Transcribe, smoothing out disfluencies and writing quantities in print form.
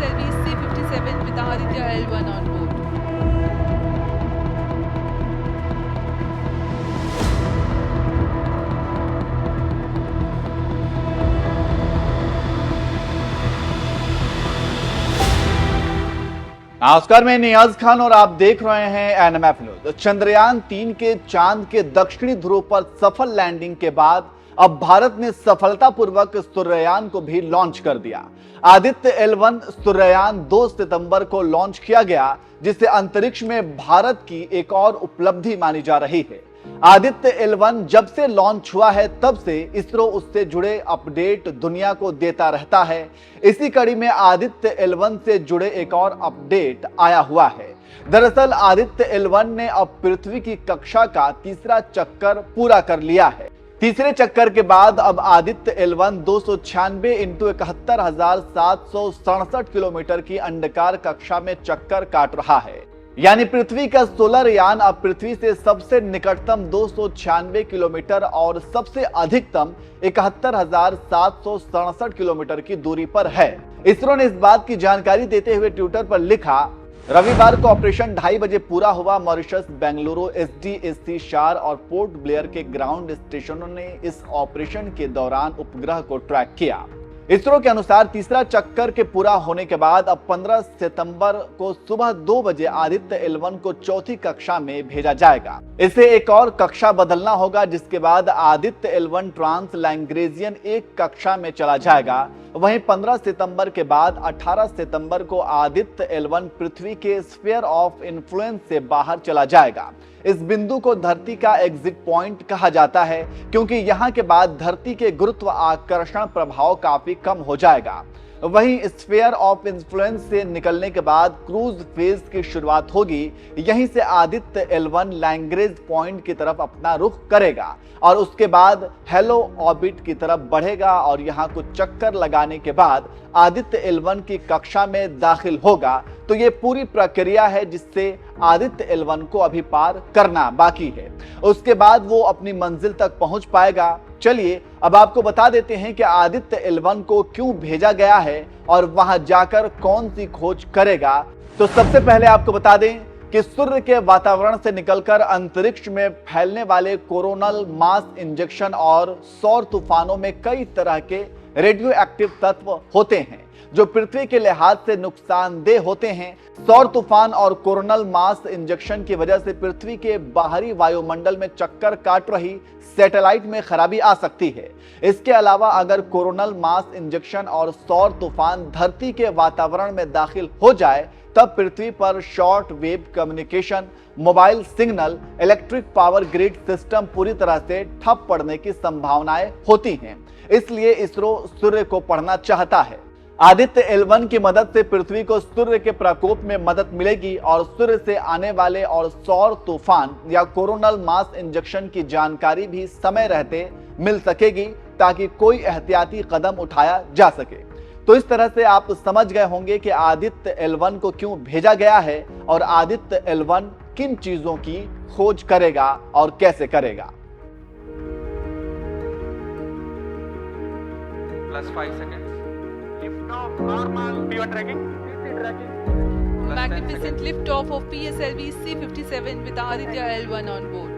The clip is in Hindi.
PSLV C-57 with Aditya L1 on board. नमस्कार, मैं नियाज खान और आप देख रहे हैं एनएमएफ न्यूज। चंद्रयान 3 के चांद के दक्षिणी ध्रुव पर सफल लैंडिंग के बाद अब भारत ने सफलतापूर्वक सूर्ययान को भी लॉन्च कर दिया। आदित्य L1 सूर्ययान 2 सितंबर को लॉन्च किया गया, जिससे अंतरिक्ष में भारत की एक और उपलब्धि मानी जा रही है। आदित्य L1 जब से लॉन्च हुआ है तब से इसरो उससे जुड़े अपडेट दुनिया को देता रहता है। इसी कड़ी में आदित्य L1 से जुड़े एक और अपडेट आया हुआ है। दरअसल आदित्य L1 ने अब पृथ्वी की कक्षा का तीसरा चक्कर पूरा कर लिया है। तीसरे चक्कर के बाद अब आदित्य L1 296 × 71,767 किलोमीटर की अंडाकार कक्षा में चक्कर काट रहा है। यानी पृथ्वी का सोलर यान अब पृथ्वी से सबसे निकटतम 296 किलोमीटर और सबसे अधिकतम 71,767 किलोमीटर की दूरी पर है। इसरो ने इस बात की जानकारी देते हुए ट्विटर पर लिखा, रविवार को ऑपरेशन 2:30 बजे पूरा हुआ। मॉरिशस, बेंगलुरु, SDSC शार और पोर्ट ब्लेयर के ग्राउंड स्टेशनों ने इस ऑपरेशन के दौरान उपग्रह को ट्रैक किया। इसरो के अनुसार तीसरा चक्कर के पूरा होने के बाद अब 15 सितंबर को सुबह 2 बजे आदित्य L1 को चौथी कक्षा में भेजा जाएगा। इसे एक और कक्षा बदलना होगा, जिसके बाद आदित्य L1 ट्रांस लैग्रेंजियन 1 कक्षा में चला जाएगा। वहीं 15 सितंबर के बाद 18 सितंबर को आदित्य L1 पृथ्वी के स्फीयर ऑफ इन्फ्लुएंस से बाहर चला जाएगा। इस बिंदु को धरती का एग्जिट पॉइंट कहा जाता है, क्योंकि यहां के बाद धरती के गुरुत्व आकर्षण प्रभाव काफी कम हो जाएगा। वहीं स्फीयर ऑफ इन्फ्लुएंस से निकलने के बाद क्रूज फेज की शुरुआत होगी। यहीं से आदित्य L1 लैग्रेंज पॉइंट की तरफ अपना रुख करेगा और उसके बाद हेलो ऑर्बिट की तरफ बढ़ेगा और यहां कुछ चक्कर लगाने के बाद आदित्य L1 की कक्षा में दाखिल होगा। तो ये पूरी प्रक्रिया है जिससे आदित्य L1 को अभी पार करना बाकी है। उसके बाद वो अपनी मंजिल तक पहुंच पाएगा। चलिए अब आपको बता देते हैं कि आदित्य L1 को क्यों भेजा गया है और वहां जाकर कौन सी खोज करेगा। तो सबसे पहले आपको बता दें कि सूर्य के वातावरण से निकलकर अंतरिक्ष में फैलने वाले कोरोनल मास इंजेक्शन और सौर तूफानों में कई तरह के रेडियो एक्टिव तत्व होते हैं जो पृथ्वी के लिहाज से नुकसानदेह होते हैं। सौर तूफान और कोरोनल मास इंजेक्शन की वजह से पृथ्वी के बाहरी वायुमंडल में चक्कर काट रही सैटेलाइट में खराबी आ सकती है। इसके अलावा अगर कोरोनल मास इंजेक्शन और सौर तूफान धरती के वातावरण में दाखिल हो जाए तब पृथ्वी पर short wave communication, mobile signal, electric power grid system पूरी तरह से ठप पड़ने की संभावनाएं होती हैं। इसलिए इसरो सूर्य को पढ़ना चाहता है। आदित्य L1 की मदद से पृथ्वी को सूर्य के प्रकोप में मदद मिलेगी और सूर्य से आने वाले और सौर तूफान या कोरोनल मास इंजेक्शन की जानकारी भी समय रहते मिल सकेगी, ताकि कोई एहतियाती कदम उठाया जा सके। तो इस तरह से आप समझ गए होंगे कि आदित्य L1 को क्यों भेजा गया है और आदित्य L1 किन चीजों की खोज करेगा और कैसे करेगा। +5 seconds. Lift off normal. P1 tracking. PC tracking. Magnificent lift off of PSLV C-57 with Aditya L1 on board.